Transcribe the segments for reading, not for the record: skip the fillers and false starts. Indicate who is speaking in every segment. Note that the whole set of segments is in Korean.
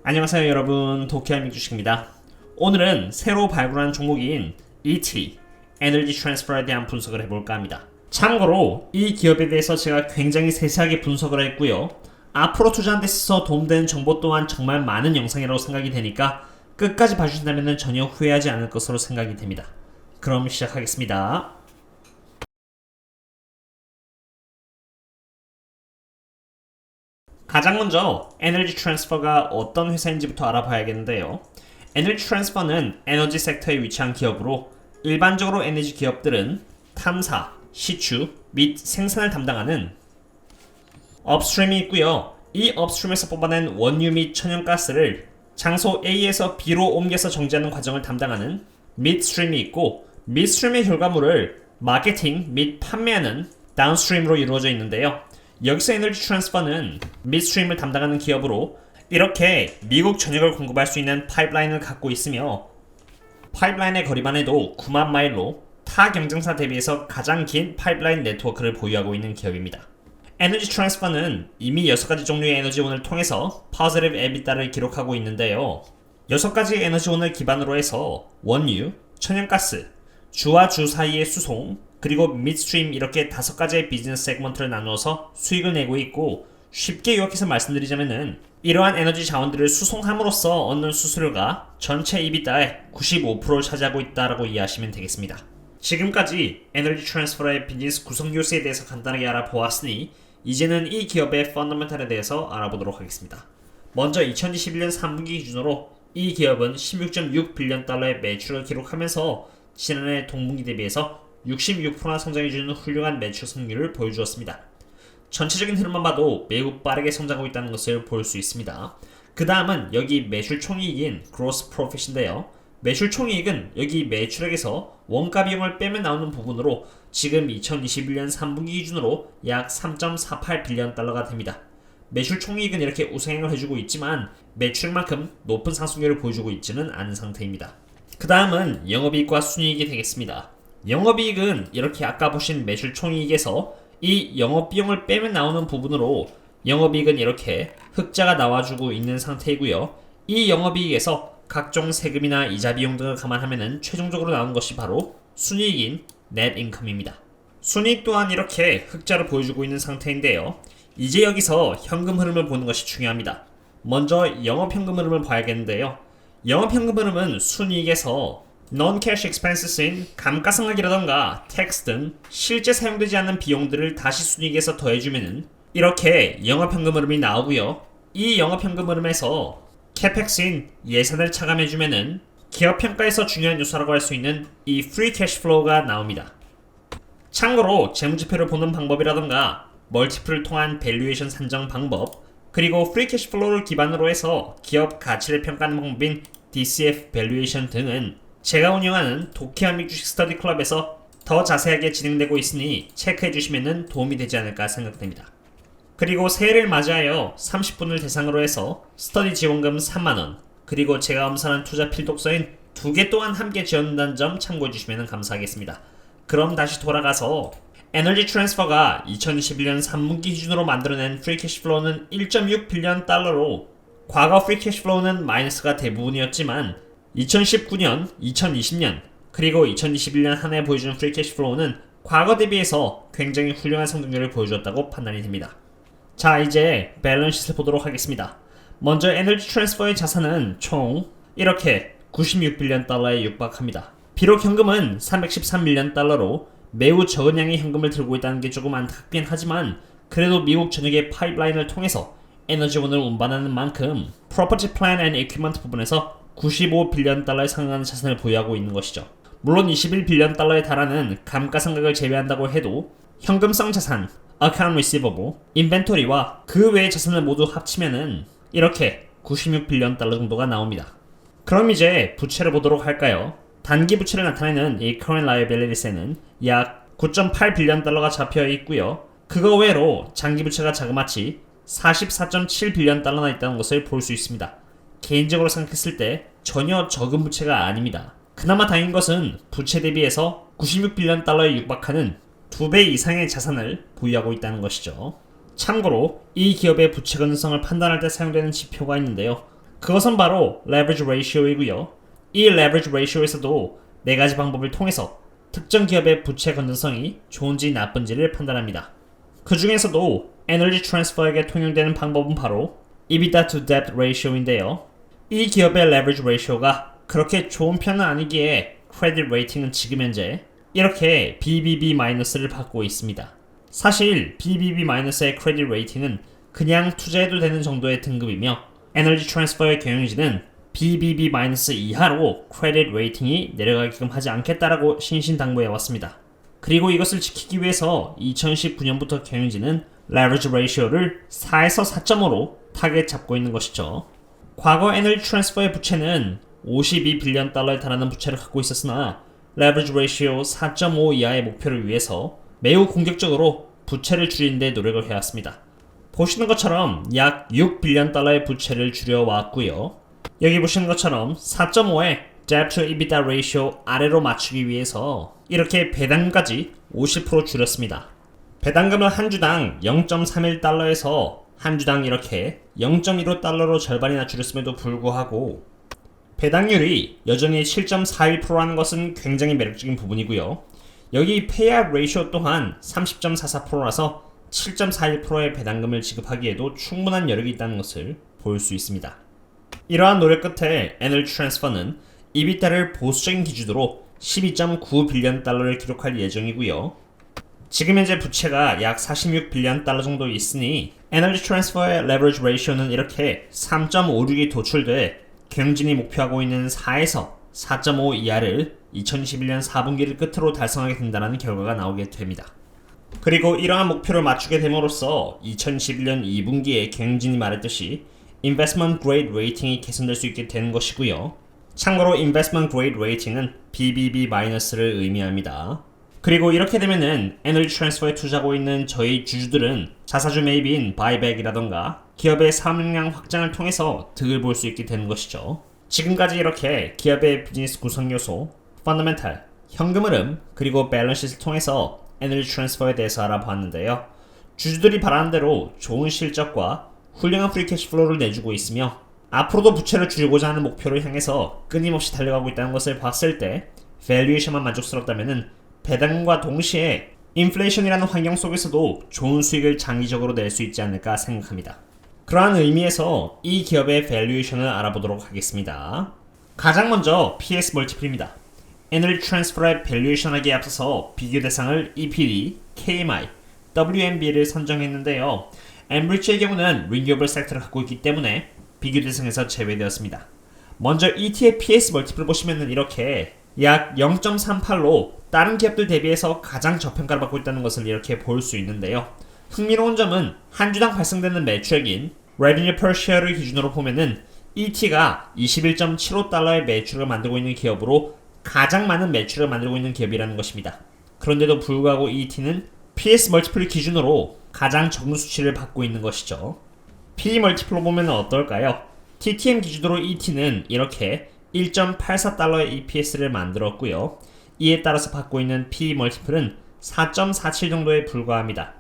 Speaker 1: 안녕하세요 여러분, 도쿄알믹 주식입니다. 오늘은 새로 발굴한 종목인 ET, 에너지 트랜스퍼에 대한 분석을 해볼까 합니다. 참고로 이 기업에 대해서 제가 굉장히 세세하게 분석을 했고요. 앞으로 투자하는 데 있어서 도움되는 정보 또한 정말 많은 영상이라고 생각이 되니까 끝까지 봐주신다면 전혀 후회하지 않을 것으로 생각이 됩니다. 그럼 시작하겠습니다. 가장 먼저 에너지 트랜스퍼가 어떤 회사인지부터 알아봐야겠는데요. 에너지 트랜스퍼는 에너지 섹터에 위치한 기업으로 일반적으로 에너지 기업들은 탐사, 시추 및 생산을 담당하는 업스트림이 있고요. 이 업스트림에서 뽑아낸 원유 및 천연가스를 장소 A에서 B로 옮겨서 정지하는 과정을 담당하는 midstream이 있고, midstream의 결과물을 마케팅 및 판매하는 downstream으로 이루어져 있는데요. 여기서 에너지 트랜스퍼는 midstream을 담당하는 기업으로 이렇게 미국 전역을 공급할 수 있는 파이프라인을 갖고 있으며, 파이프라인의 거리만 해도 9만 마일로 타 경쟁사 대비해서 가장 긴 파이프라인 네트워크를 보유하고 있는 기업입니다. 에너지 트랜스퍼는 이미 6가지 종류의 에너지원을 통해서 positive EBITDA를 기록하고 있는데요. 6가지 에너지원을 기반으로 해서 원유, 천연가스, 주와 주 사이의 수송, 그리고 midstream 이렇게 5가지의 비즈니스 세그먼트를 나누어서 수익을 내고 있고, 쉽게 요약해서 말씀드리자면은 이러한 에너지 자원들을 수송함으로써 얻는 수수료가 전체 EBITDA의 95%를 차지하고 있다라고 이해하시면 되겠습니다. 지금까지 에너지 트랜스퍼의 비즈니스 구성 요소에 대해서 간단하게 알아보았으니 이제는 이 기업의 펀더멘탈에 대해서 알아보도록 하겠습니다. 먼저 2021년 3분기 기준으로 이 기업은 16.6 빌리언 달러의 매출을 기록하면서 지난해 동분기 대비해서 66%나 성장해주는 훌륭한 매출 성률을 보여주었습니다. 전체적인 흐름만 봐도 매우 빠르게 성장하고 있다는 것을 볼 수 있습니다. 그 다음은 여기 매출 총이익인 Gross Profit인데요. 매출 총이익은 여기 매출액에서 원가 비용을 빼면 나오는 부분으로 지금 2021년 3분기 기준으로 약 3.48 빌리언 달러가 됩니다. 매출 총이익은 이렇게 우상향을 해주고 있지만 매출만큼 높은 상승률을 보여주고 있지는 않은 상태입니다. 그 다음은 영업이익과 순이익이 되겠습니다. 영업이익은 이렇게 아까 보신 매출 총이익에서 이 영업비용을 빼면 나오는 부분으로 영업이익은 이렇게 흑자가 나와주고 있는 상태이고요. 이 영업이익에서 각종 세금이나 이자 비용 등을 감안하면 최종적으로 나오는 것이 바로 순이익인 net income입니다. 순이익 또한 이렇게 흑자를 보여주고 있는 상태인데요. 이제 여기서 현금 흐름을 보는 것이 중요합니다. 먼저 영업현금 흐름을 봐야겠는데요. 영업현금 흐름은 순이익에서 non-cash expenses인 감가상각이라던가 텍스 등 실제 사용되지 않는 비용들을 다시 순이익에서 더해주면은 이렇게 영업현금 흐름이 나오고요. 이 영업현금 흐름에서 CapEx인 예산을 차감해주면은 기업 평가에서 중요한 요소라고 할 수 있는 이 free cash flow가 나옵니다. 참고로 재무지표를 보는 방법이라던가 멀티플을 통한 밸류에이션 산정 방법, 그리고 free cash flow를 기반으로 해서 기업 가치를 평가하는 방법인 DCF 밸류에이션 등은 제가 운영하는 도쿄알믹 주식 스터디 클럽에서 더 자세하게 진행되고 있으니 체크해주시면 도움이 되지 않을까 생각됩니다. 그리고 새해를 맞이하여 30분을 대상으로 해서 스터디 지원금 3만원, 그리고 제가 엄선한 투자 필독서인 2개 또한 함께 지원한다는 점 참고해주시면 감사하겠습니다. 그럼 다시 돌아가서 에너지 트랜스퍼가 2021년 3분기 기준으로 만들어낸 프리 캐시플로우는 1.6 빌리언 달러로 과거 프리 캐시플로우는 마이너스가 대부분이었지만 2019년, 2020년, 그리고 2021년 한 해 보여주는 프리 캐시플로우는 과거 대비해서 굉장히 훌륭한 성장률을 보여주었다고 판단이 됩니다. 자, 이제 밸런스시트를 보도록 하겠습니다. 먼저 에너지 트랜스퍼의 자산은 총 이렇게 96빌리언 달러에 육박합니다. 비록 현금은 313밀리언 달러로 매우 적은 양의 현금을 들고 있다는 게 조금 안타깝긴 하지만 그래도 미국 전역의 파이프라인을 통해서 에너지원을 운반하는 만큼 Property Plant and Equipment 부분에서 95빌리언 달러에 상응하는 자산을 보유하고 있는 것이죠. 물론 21빌리언 달러에 달하는 감가상각을 제외한다고 해도 현금성 자산, Account Receivable, 인벤토리와 그 외의 자산을 모두 합치면은 이렇게 96빌리언 달러 정도가 나옵니다. 그럼 이제 부채를 보도록 할까요? 단기 부채를 나타내는 이 Current Liabilities에는 약 9.8빌리언 달러가 잡혀 있고요. 그거 외로 장기 부채가 자그마치 44.7빌리언 달러나 있다는 것을 볼 수 있습니다. 개인적으로 생각했을 때 전혀 적은 부채가 아닙니다. 그나마 다행인 것은 부채 대비해서 96빌리언 달러에 육박하는 2배 이상의 자산을 보유하고 있다는 것이죠. 참고로 이 기업의 부채 가능성을 판단할 때 사용되는 지표가 있는데요. 그것은 바로 leverage ratio이고요. 이 leverage ratio에서도 네 가지 방법을 통해서 특정 기업의 부채 건전성이 좋은지 나쁜지를 판단합니다. 그 중에서도 에너지 트랜스퍼에게 통용되는 방법은 바로 EBITDA to debt ratio인데요. 이 기업의 leverage ratio가 그렇게 좋은 편은 아니기에 크레딧 레이팅은 지금 현재 이렇게 BBB-를 받고 있습니다. 사실 BBB-의 크레딧 레이팅은 그냥 투자해도 되는 정도의 등급이며 에너지 트랜스퍼의 경영진은 BBB- 이하로 크레딧 레이팅이 내려가게끔 하지 않겠다라고 신신당부해 왔습니다. 그리고 이것을 지키기 위해서 2019년부터 경영진은 leverage ratio를 4에서 4.5로 타겟 잡고 있는 것이죠. 과거 에너지 트랜스퍼의 부채는 52빌리언 달러에 달하는 부채를 갖고 있었으나 leverage ratio 4.5 이하의 목표를 위해서 매우 공격적으로 부채를 줄이는 데 노력을 해왔습니다. 보시는 것처럼 약 6빌리언 달러의 부채를 줄여왔고요. 여기 보시는 것처럼 4.5의 debt to EBITDA ratio 아래로 맞추기 위해서 이렇게 배당금까지 50% 줄였습니다. 배당금을 한 주당 0.31달러에서 한 주당 이렇게 0.15달러로 절반이나 줄였음에도 불구하고 배당률이 여전히 7.41%라는 것은 굉장히 매력적인 부분이고요. 여기 payout ratio 또한 30.44%라서 7.41%의 배당금을 지급하기에도 충분한 여력이 있다는 것을 볼 수 있습니다. 이러한 노력 끝에 에너지 트랜스퍼는 EBITDA를 보수적인 기준으로 12.9빌리언 달러를 기록할 예정이고요. 지금 현재 부채가 약 46빌리언 달러 정도 있으니 에너지 트랜스퍼의 leverage ratio는 이렇게 3.56이 도출돼 경영진이 목표하고 있는 4에서 4.5 이하를 2021년 4분기를 끝으로 달성하게 된다는 결과가 나오게 됩니다. 그리고 이러한 목표를 맞추게 됨으로써 2011년 2분기에 경영진이 말했듯이 investment grade rating이 개선될 수 있게 되는 것이고요. 참고로 investment grade rating은 BBB-를 의미합니다. 그리고 이렇게 되면은 에너지 트랜스퍼에 투자하고 있는 저희 주주들은 자사주 매입인 바이백이라던가 기업의 사업 역량 확장을 통해서 득을 볼 수 있게 되는 것이죠. 지금까지 이렇게 기업의 비즈니스 구성 요소, 펀더멘탈, 현금 흐름, 그리고 밸런스시트를 통해서 에너지 트랜스퍼에 대해서 알아봤는데요. 주주들이 바라는 대로 좋은 실적과 훌륭한 프리 캐시플로우를 내주고 있으며 앞으로도 부채를 줄이고자 하는 목표를 향해서 끊임없이 달려가고 있다는 것을 봤을 때 밸류에이션만 만족스럽다면은 배당금과 동시에 인플레이션이라는 환경 속에서도 좋은 수익을 장기적으로 낼 수 있지 않을까 생각합니다. 그러한 의미에서 이 기업의 밸류에이션을 알아보도록 하겠습니다. 가장 먼저 PS 멀티플입니다. 에너지 트랜스퍼의 밸류에이션하기에 앞서서 비교 대상을 EPD, KMI, WMB를 선정했는데요. 엠브리지의 경우는 리뉴어블 섹터를 갖고 있기 때문에 비교 대상에서 제외되었습니다. 먼저 ET의 PS 멀티플을 보시면 이렇게 약 0.38로 다른 기업들 대비해서 가장 저평가를 받고 있다는 것을 이렇게 볼 수 있는데요. 흥미로운 점은 한 주당 발생되는 매출액인 Revenue per share를 기준으로 보면은 ET가 21.75달러의 매출을 만들고 있는 기업으로 가장 많은 매출을 만들고 있는 기업이라는 것입니다. 그런데도 불구하고 ET는 PS 멀티플 기준으로 가장 적은 수치를 받고 있는 것이죠. PE 멀티플로 보면 어떨까요? TTM 기준으로 ET는 이렇게 1.84달러의 EPS를 만들었고요. 이에 따라서 받고 있는 PE 멀티플은 4.47 정도에 불과합니다.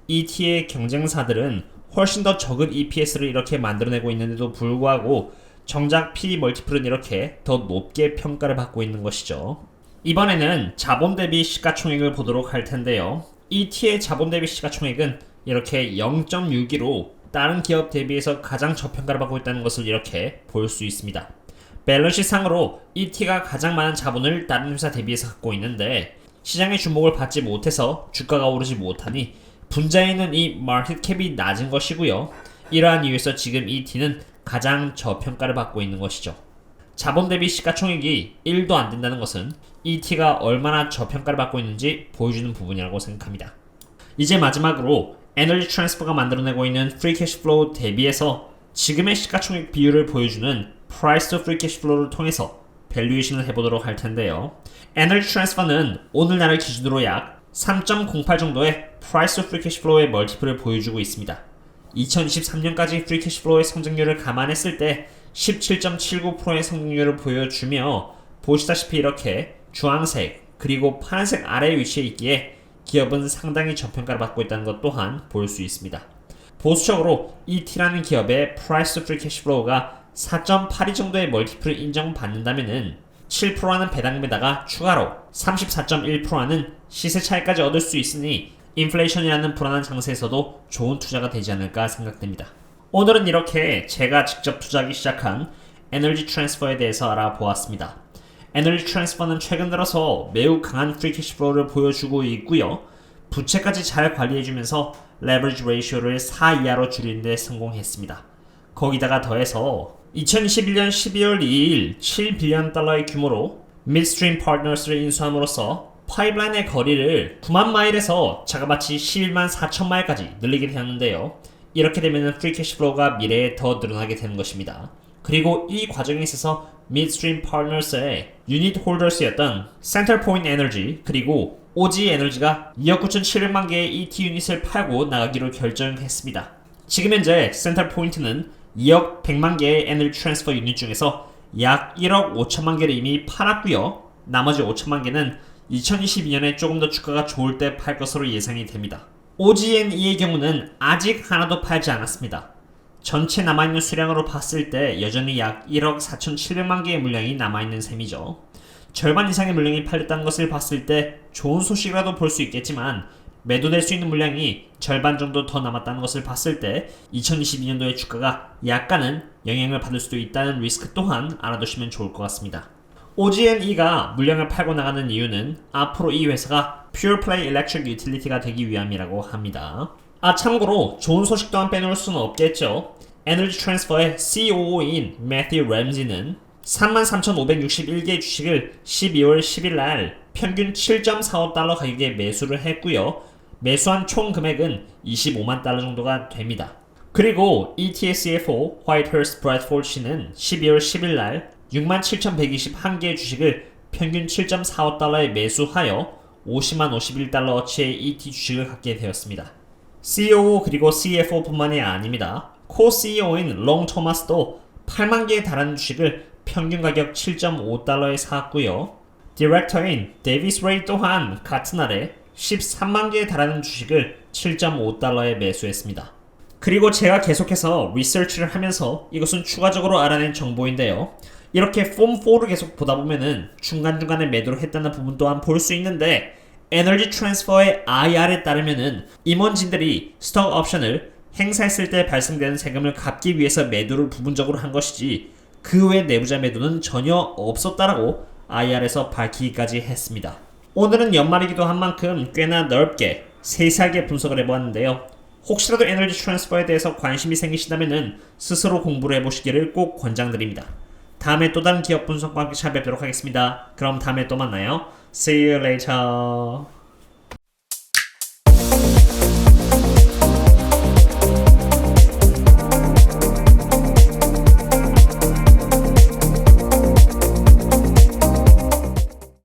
Speaker 1: ET의 경쟁사들은 훨씬 더 적은 EPS를 이렇게 만들어내고 있는데도 불구하고 정작 PE 멀티플은 이렇게 더 높게 평가를 받고 있는 것이죠. 이번에는 자본 대비 시가총액을 보도록 할 텐데요. ET의 자본 대비 시가총액은 이렇게 0.62로 다른 기업 대비해서 가장 저평가를 받고 있다는 것을 이렇게 볼 수 있습니다. 밸런스 상으로 ET가 가장 많은 자본을 다른 회사 대비해서 갖고 있는데 시장의 주목을 받지 못해서 주가가 오르지 못하니 분자에 있는 이 마켓 캡이 낮은 것이고요. 이러한 이유에서 지금 ET는 가장 저평가를 받고 있는 것이죠. 자본 대비 시가총액이 1도 안 된다는 것은 ET가 얼마나 저평가를 받고 있는지 보여주는 부분이라고 생각합니다. 이제 마지막으로 에너지 트랜스퍼가 만들어내고 있는 프리 캐시플로우 대비해서 지금의 시가총액 비율을 보여주는 Price to Free Cash Flow를 통해서 밸류에이션을 해보도록 할 텐데요. 에너지 트랜스퍼는 오늘날을 기준으로 약 3.08 정도의 Price to Free Cash Flow의 멀티플을 보여주고 있습니다. 2023년까지 프리 캐시플로우의 성장률을 감안했을 때 17.79%의 성장률을 보여주며 보시다시피 이렇게 주황색 그리고 파란색 아래에 위치해 있기에 기업은 상당히 저평가를 받고 있다는 것 또한 볼 수 있습니다. 보수적으로 ET라는 기업의 Price to Free Cash Flow가 4.82 정도의 멀티플을 인정받는다면은 7%라는 배당금에다가 추가로 34.1%라는 시세 차익까지 얻을 수 있으니 인플레이션이라는 불안한 장세에서도 좋은 투자가 되지 않을까 생각됩니다. 오늘은 이렇게 제가 직접 투자하기 시작한 에너지 트랜스퍼에 대해서 알아보았습니다. 에너지 트랜스퍼는 최근 들어서 매우 강한 프리 캐시플로우를 보여주고 있고요. 부채까지 잘 관리해주면서 레버리지 레이쇼를 4 이하로 줄이는 데 성공했습니다. 거기다가 더해서 2021년 12월 2일 7빌리언 달러의 규모로 midstream partners를 인수함으로써 파이프라인의 거리를 9만 마일에서 자그마치 11만 4천 마일까지 늘리게 되었는데요. 이렇게 되면 프리 캐시플로우가 미래에 더 늘어나게 되는 것입니다. 그리고 이 과정에 있어서 midstream partners의 유닛 홀더스였던 센터포인트 에너지 그리고 OG 에너지가 2억 9,700만 개의 ET 유닛을 팔고 나가기로 결정했습니다. 지금 현재 센터포인트는 2억 100만 개의 에너지 트랜스퍼 유닛 중에서 약 1억 5천만 개를 이미 팔았고요. 나머지 5천만 개는 2022년에 조금 더 주가가 좋을 때 팔 것으로 예상이 됩니다. OG&E의 경우는 아직 하나도 팔지 않았습니다. 전체 남아있는 수량으로 봤을 때 여전히 약 1억 4,700만 개의 물량이 남아있는 셈이죠. 절반 이상의 물량이 팔렸다는 것을 봤을 때 좋은 소식이라도 볼 수 있겠지만 매도될 수 있는 물량이 절반 정도 더 남았다는 것을 봤을 때 2022년도의 주가가 약간은 영향을 받을 수도 있다는 리스크 또한 알아두시면 좋을 것 같습니다. OG&E가 물량을 팔고 나가는 이유는 앞으로 이 회사가 Pure Play Electric Utility가 되기 위함이라고 합니다. 참고로 좋은 소식 또한 빼놓을 수는 없겠죠. 에너지 트랜스퍼의 COO인 매튜 램지는 33,561개의 주식을 12월 10일 날 평균 7.45달러 가격에 매수를 했고요. 매수한 총 금액은 25만 달러 정도가 됩니다. 그리고 ETS CFO 화이트허스트 브래드포드 씨는 12월 10일 날 67,121개의 주식을 평균 7.45달러에 매수하여 50만 51달러어치의 ET 주식을 갖게 되었습니다. CEO 그리고 CFO 뿐만이 아닙니다. co-CEO인 롱 토마스도 8만 개에 달하는 주식을 평균 가격 7.5달러에 샀고요. 디렉터인 데이비스 레이 또한 같은 날에 13만 개에 달하는 주식을 7.5달러에 매수했습니다. 그리고 제가 계속해서 리서치를 하면서 이것은 추가적으로 알아낸 정보인데요. 이렇게 폼4를 계속 보다 보면은 중간중간에 매도를 했다는 부분 또한 볼 수 있는데 에너지 트랜스퍼의 IR에 따르면은 임원진들이 스톡 옵션을 행사했을 때 발생되는 세금을 갚기 위해서 매도를 부분적으로 한 것이지 그 외 내부자 매도는 전혀 없었다라고 IR에서 밝히기까지 했습니다. 오늘은 연말이기도 한 만큼 꽤나 넓게 세세하게 분석을 해보았는데요. 혹시라도 에너지 트랜스퍼에 대해서 관심이 생기신다면 스스로 공부를 해보시기를 꼭 권장드립니다. 다음에 또 다른 기업 분석과 함께 찾아뵙도록 하겠습니다. 그럼 다음에 또 만나요. See you later.